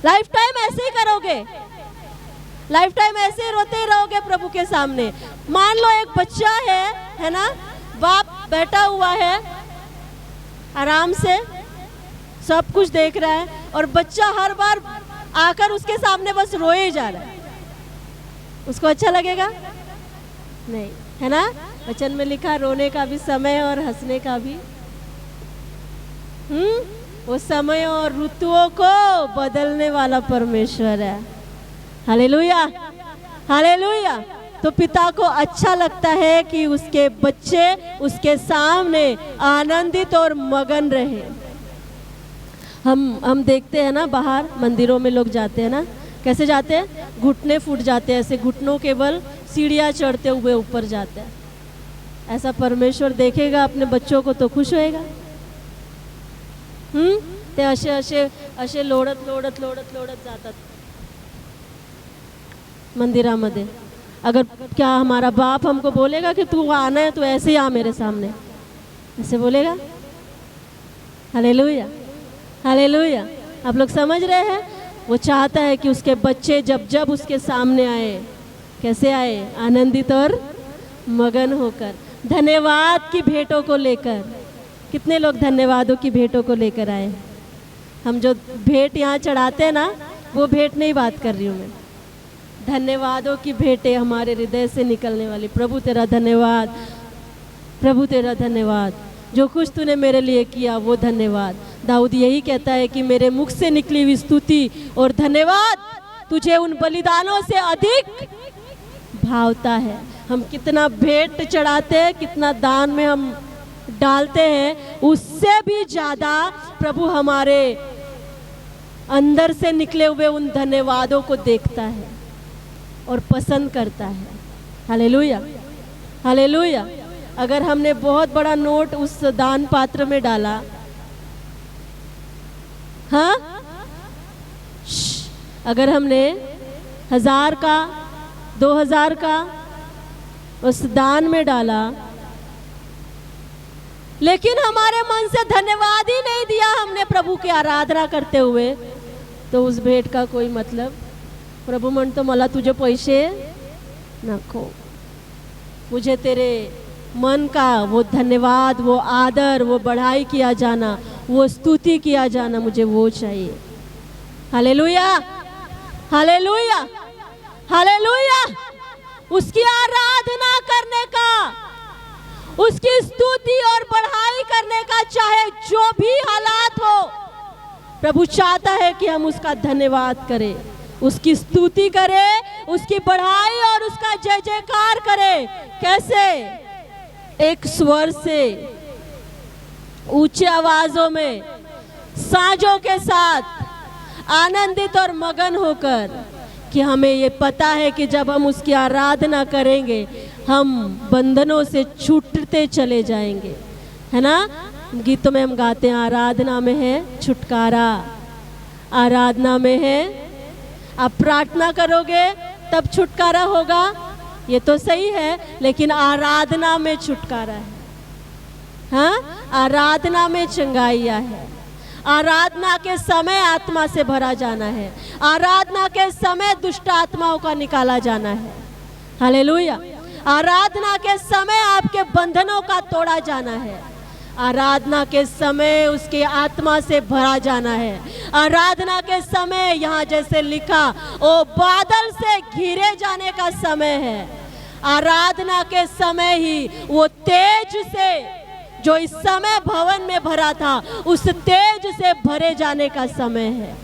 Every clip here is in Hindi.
लाइफ टाइम ऐसे ही करोगे, लाइफ टाइम ऐसे ही रोते ही रहोगे प्रभु के सामने। मान लो एक बच्चा है ना, बाप बैठा हुआ है आराम से, सब कुछ देख रहा है, और बच्चा हर बार आकर उसके सामने बस रोए ही जा रहा है, उसको अच्छा लगेगा? नहीं, है ना? वचन में लिखा रोने का भी समय और हंसने का भी। वो समय और ऋतुओं को बदलने वाला परमेश्वर है। Hallelujah, hallelujah. तो पिता को अच्छा लगता है कि उसके बच्चे उसके सामने आनंदित और मगन रहे। हम देखते हैं ना, बाहर मंदिरों में लोग जाते हैं ना, कैसे जाते हैं? घुटने फूट जाते हैं, ऐसे घुटनों के बल सीढ़ियाँ चढ़ते हुए ऊपर जाते हैं। ऐसा परमेश्वर देखेगा अपने बच्चों को तो खुश होएगा। ते असे असे असे लोळत लोळत लोळत लोळत जातात मंदिरामध्ये। अगर क्या हमारा बाप हमको बोलेगा कि तू आना है तो ऐसे ही आ मेरे सामने, ऐसे बोलेगा? Hallelujah, hallelujah. आप लोग समझ रहे हैं? वो चाहता है कि उसके बच्चे जब जब उसके सामने आए, कैसे आए? आनंदित और मगन होकर, धन्यवाद की भेंटों को लेकर। कितने लोग धन्यवादों की भेंटों को लेकर आए? हम जो भेंट यहाँ चढ़ाते हैं ना, वो भेंट नहीं बात कर रही हूँ मैं, धन्यवादों की भेंटें हमारे हृदय से निकलने वाली। प्रभु तेरा धन्यवाद, प्रभु तेरा धन्यवाद, जो कुछ तूने मेरे लिए किया वो धन्यवाद। दाऊद यही कहता है कि मेरे मुख से निकली हुई स्तुति और धन्यवाद तुझे उन बलिदानों से अधिक भावता है। हम कितना भेंट चढ़ाते हैं, कितना दान में हम डालते हैं, उससे भी ज़्यादा प्रभु हमारे अंदर से निकले हुए उन धन्यवादों को देखता है और पसंद करता है। Hallelujah, hallelujah. अगर हमने बहुत बड़ा नोट उस दान पात्र में डाला, हाँ, अगर हमने 1000 का 2000 का उस दान में डाला, लेकिन हमारे मन से धन्यवाद ही नहीं दिया हमने प्रभु की आराधना करते हुए, तो उस भेंट का कोई मतलब। प्रभु म्हणतो मला तुझे पैसे नको, मुझे तेरे मन का वो धन्यवाद, वो आदर, वो बढ़ाई किया जाना, वो स्तुति किया जाना, मुझे वो चाहिए। Hallelujah, hallelujah, hallelujah. उसकी आराधना करने का, उसकी स्तुति और बढ़ाई करने का, चाहे जो भी हालात हो, प्रभु चाहता है कि हम उसका धन्यवाद करें, उसकी स्तुति करें, उसकी बढ़ाई और उसका जय जयकार करें। कैसे? एक स्वर से, ऊंची आवाजों में, साजों के साथ, आनंदित और मगन होकर, कि हमें ये पता है कि जब हम उसकी आराधना करेंगे हम बंधनों से छूटते चले जाएंगे, है ना? गीतों में हम गाते हैं, आराधना में है छुटकारा, आराधना में है। आप प्रार्थना करोगे तब छुटकारा होगा, ये तो सही है, लेकिन आराधना में छुटकारा है। हाँ, आराधना में चंगाइया है। आराधना के समय आत्मा से भरा जाना है, आराधना के समय दुष्ट आत्माओं का निकाला जाना है। हालेलुया। आराधना के समय आपके बंधनों का तोड़ा जाना है, आराधना के समय उसके आत्मा से भरा जाना है। आराधना के समय, यहाँ जैसे लिखा, ओ बादल से घिरे जाने का समय है। आराधना के समय ही वो तेज से, जो इस समय भवन में भरा था, उस तेज से भरे जाने का समय है।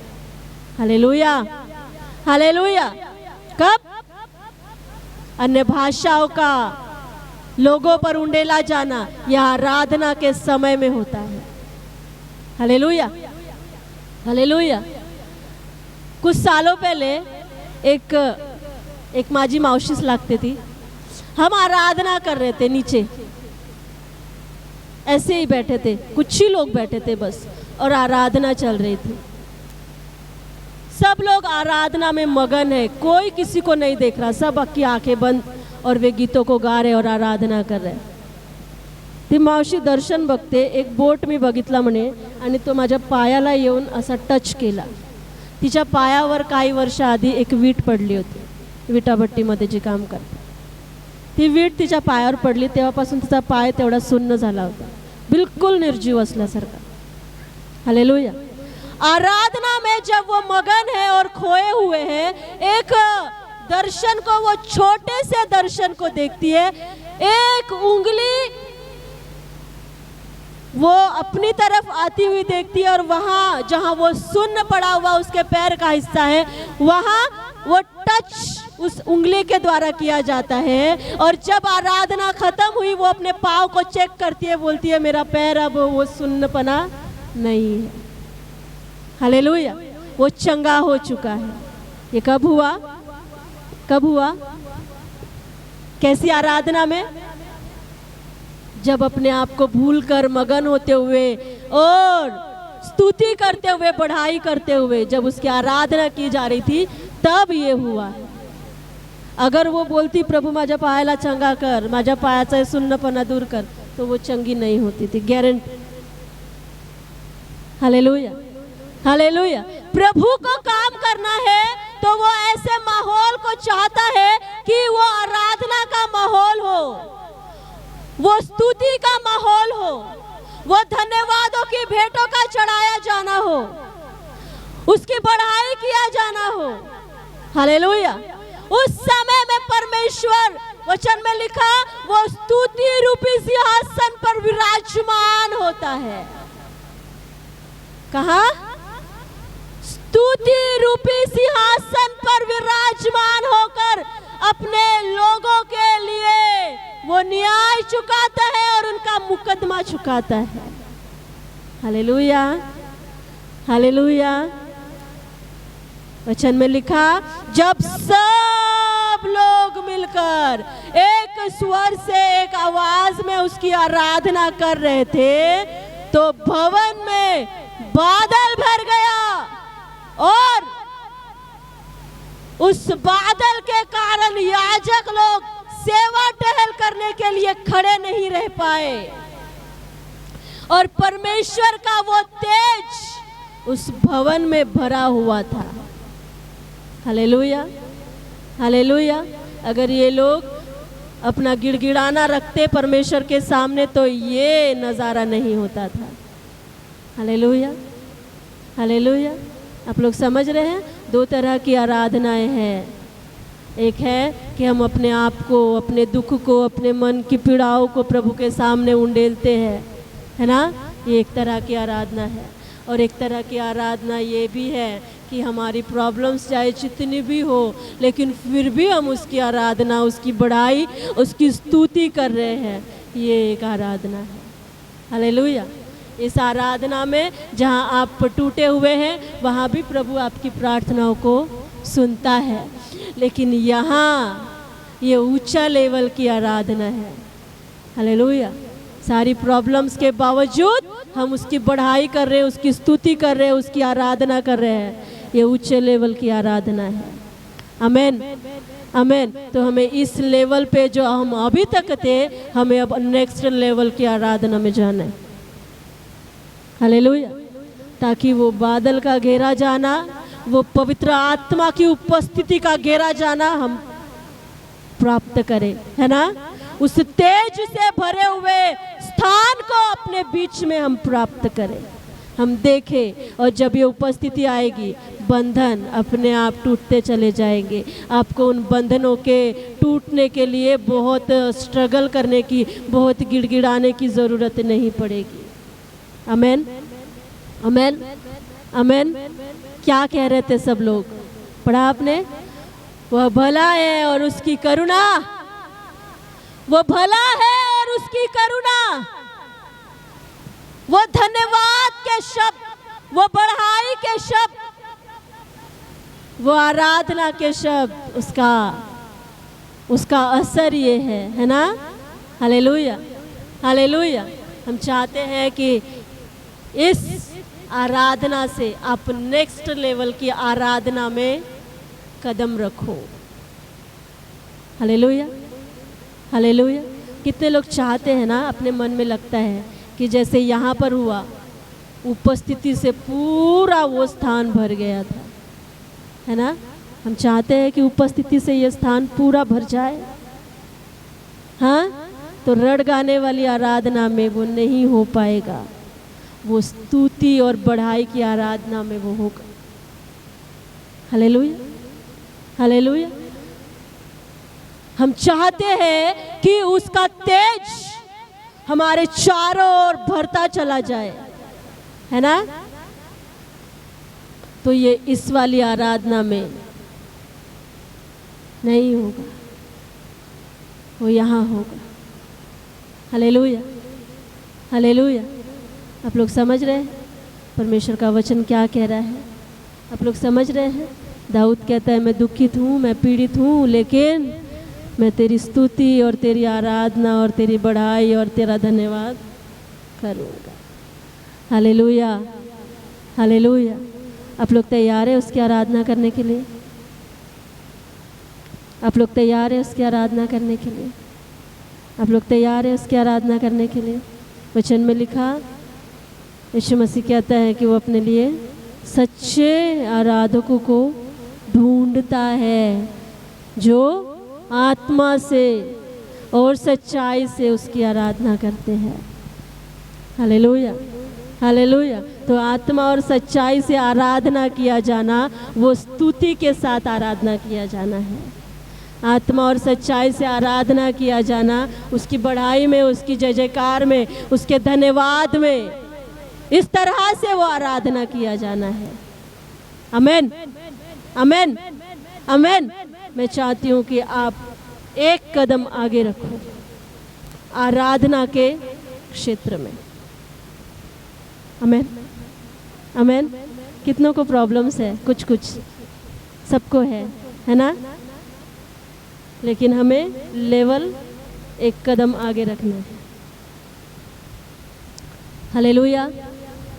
Hallelujah, hallelujah. कब? अन्य भाषाओं का लोगों पर उंडेला जाना यह आराधना के समय में होता है। Hallelujah, hallelujah. कुछ सालों पहले एक माझी मावशीस लागती थी, हम आराधना कर रहे थे नीचे, ऐसे ही बैठे थे, कुछ ही लोग बैठे थे बस, और आराधना चल रही थी। सब लोग आराधना में मगन है, कोई किसी को नहीं देख रहा, सब की आंखें बंद और वे गीतों को गा रहे और आराधना कर रहे। ती मावशी दर्शन बघते, एक बोट मी बघितला म्हणे आणि तो माझ्या पायाला येऊन असा टच केला, तिच्या पायावर काही वर्ष आधी एक वीट पडली होती, विटाभट्टीमध्ये जी काम करते ती वीट तिच्या पायावर पडली, तेव्हापासून तिचा पाय तेवढा सुन्न झाला होता, बिल्कुल निर्जीव असल्यासारखा। हालेलुया। आराधना में जब वो मगन है और खोए हुए हैं, एक दर्शन को, वो छोटे से दर्शन को देखती है, एक उंगली वो अपनी तरफ आती हुई देखती है और वहाँ जहाँ वो सुन्न पड़ा हुआ उसके पैर का हिस्सा है, वहाँ वो टच उस उंगली के द्वारा किया जाता है। और जब आराधना खत्म हुई वो अपने पाँव को चेक करती है, बोलती है मेरा पैर अब वो सुन्नपना नहीं है। हालेलुया। वो चंगा हो चुका है। ये कब हुआ? कब हुआ? कैसी आराधना में? जब अपने आप को भूलकर मगन होते हुए और स्तुति करते हुए, बढ़ाई करते हुए जब उसकी आराधना की जा रही थी, तब ये हुआ। अगर वो बोलती प्रभु माझ्या पायाला चंगा कर, माझ्या पायाचा सुन्नपणा दूर कर, तो वो चंगी नहीं होती थी, गारंटी। Hallelujah, hallelujah. प्रभु को काम करना है तो वो ऐसे माहौल को चाहता है कि वो आराधना का माहौल हो, वो स्तुति का माहौल हो, वो धन्यवादों की भेंटों का चढ़ाया जाना हो, उसकी बढ़ाई किया जाना हो। हालेलुया। उस समय में परमेश्वर, वचन में लिखा, वो स्तुति रूपी सिंहासन पर विराजमान होता है। कहा? स्तुति रूपी सिंहासन पर विराजमान होकर अपने लोगों के लिए वो न्याय चुकाता है और उनका मुकदमा चुकाता है। Hallelujah, hallelujah. वचन में लिखा, जब सब लोग मिलकर एक स्वर से, एक आवाज में उसकी आराधना कर रहे थे, तो भवन में बादल भर गया और उस बादल के कारण याजक लोग सेवा टहल करने के लिए खड़े नहीं रह पाए और परमेश्वर का वो तेज उस भवन में भरा हुआ था। Hallelujah, hallelujah. अगर ये लोग अपना गिड़गिड़ाना रखते परमेश्वर के सामने तो ये नज़ारा नहीं होता था। Hallelujah, hallelujah. आप लोग समझ रहे हैं? दो तरह की आराधनाएं हैं। एक है कि हम अपने आप को, अपने दुख को, अपने मन की पीड़ाओं को प्रभु के सामने उंडेलते हैं, है ना? ये एक तरह की आराधना है। और एक तरह की आराधना ये भी है कि हमारी प्रॉब्लम्स चाहे जितनी भी हो, लेकिन फिर भी हम उसकी आराधना, उसकी बढ़ाई, उसकी स्तुति कर रहे हैं। ये एक आराधना है। हालेलुया। इस आराधना में जहाँ आप टूटे हुए हैं, वहाँ भी प्रभु आपकी प्रार्थनाओं को सुनता है। लेकिन यहाँ ये ऊंचा लेवल की आराधना है। हालेलुया। सारी प्रॉब्लम्स के बावजूद हम उसकी बढ़ाई कर रहे हैं, उसकी स्तुति कर रहे हैं, उसकी आराधना कर रहे हैं। ये ऊंचे लेवल की आराधना है। आमेन, आमेन। तो हमें इस लेवल पे जो हम अभी तक थे, हमें अब नेक्स्ट लेवल की आराधना में जाना है। हालेलुया। ताकि वो बादल का घेरा जाना, वो पवित्र आत्मा की उपस्थिति का घेरा जाना हम प्राप्त करें, है ना? उस तेज से भरे हुए स्थान को अपने बीच में हम प्राप्त करें, हम देखें। और जब ये उपस्थिति आएगी, बंधन अपने आप टूटते चले जाएंगे। आपको उन बंधनों के टूटने के लिए बहुत स्ट्रगल करने की, बहुत गिड़गिड़ाने की ज़रूरत नहीं पड़ेगी। आमेन, आमेन, आमेन। क्या कह रहे थे सब लोग? पढ़ा आपने? वह भला है और उसकी करुणा, वो भला है और उसकी करुणा, वो धन्यवाद के शब्द, वो बढ़ाई के शब्द, वो आराधना के शब्द, उसका असर ये है ना? Hallelujah, hallelujah. हम चाहते हैं कि इस आराधना से आप नेक्स्ट लेवल की आराधना में कदम रखो। Hallelujah, hallelujah. कितने लोग चाहते हैं ना, अपने मन में लगता है कि जैसे यहाँ पर हुआ, उपस्थिति से पूरा वो स्थान भर गया था। है ना। हम चाहते हैं कि उपस्थिति से ये स्थान पूरा भर जाए। हाँ, तो रड़ गाने वाली आराधना में वो नहीं हो पाएगा, वो स्तुति और बढ़ाई की आराधना में वो होगा। Hallelujah, hallelujah. हम चाहते हैं कि उसका तेज हमारे चारों ओर भरता चला जाए, है ना। तो ये इस वाली आराधना में नहीं होगा, वो यहाँ होगा। Hallelujah, hallelujah. आप लोग समझ रहे हैं परमेश्वर का वचन क्या कह रहा है? आप लोग समझ रहे हैं? दाऊद कहता है, मैं दुखित हूँ, मैं पीड़ित हूँ, लेकिन मैं तेरी स्तुति और तेरी आराधना और तेरी बढ़ाई और तेरा धन्यवाद करूँगा। Hallelujah, hallelujah. आप लोग तैयार हैं उसकी आराधना करने के लिए? आप लोग तैयार हैं उसकी आराधना करने के लिए? आप लोग तैयार हैं उसकी आराधना करने के लिए? वचन में लिखा, यीशु मसीह कहता है कि वो अपने लिए सच्चे आराधकों को ढूंढता है, जो आत्मा से और सच्चाई से उसकी आराधना करते हैं। Hallelujah, hallelujah. तो आत्मा और सच्चाई से आराधना किया जाना, वो स्तुति के साथ आराधना किया जाना है। आत्मा और सच्चाई से आराधना किया जाना, उसकी बढ़ाई में, उसकी जय जयकार में, उसके धन्यवाद में, इस तरह से वो आराधना किया जाना है। आमेन, आमेन, आमेन। मैं चाहती हूँ कि आप एक कदम आगे रखो आराधना के क्षेत्र में। आमेन, आमेन। कितनों को प्रॉब्लम्स है? कुछ कुछ सबको है ना। लेकिन हमें लेवल एक कदम आगे रखना है। हालेलुया।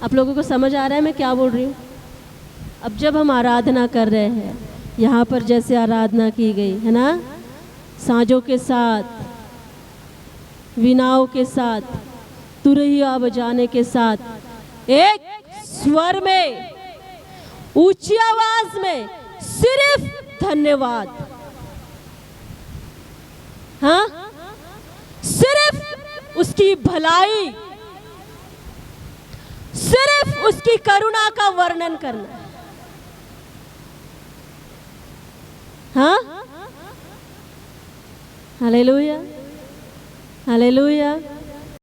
आप लोगों को समझ आ रहा है मैं क्या बोल रही हूँ? अब जब हम आराधना कर रहे हैं, यहाँ पर जैसे आराधना की गई है ना, साँझों के साथ, वीणाओं के साथ, तुरहिया बजाने के साथ, एक स्वर में, ऊंची आवाज में सिर्फ धन्यवाद। हाँ, सिर्फ उसकी भलाई, सिर्फ उसकी करुणा का वर्णन करना। हाँ, हालेलुया, हालेलुया।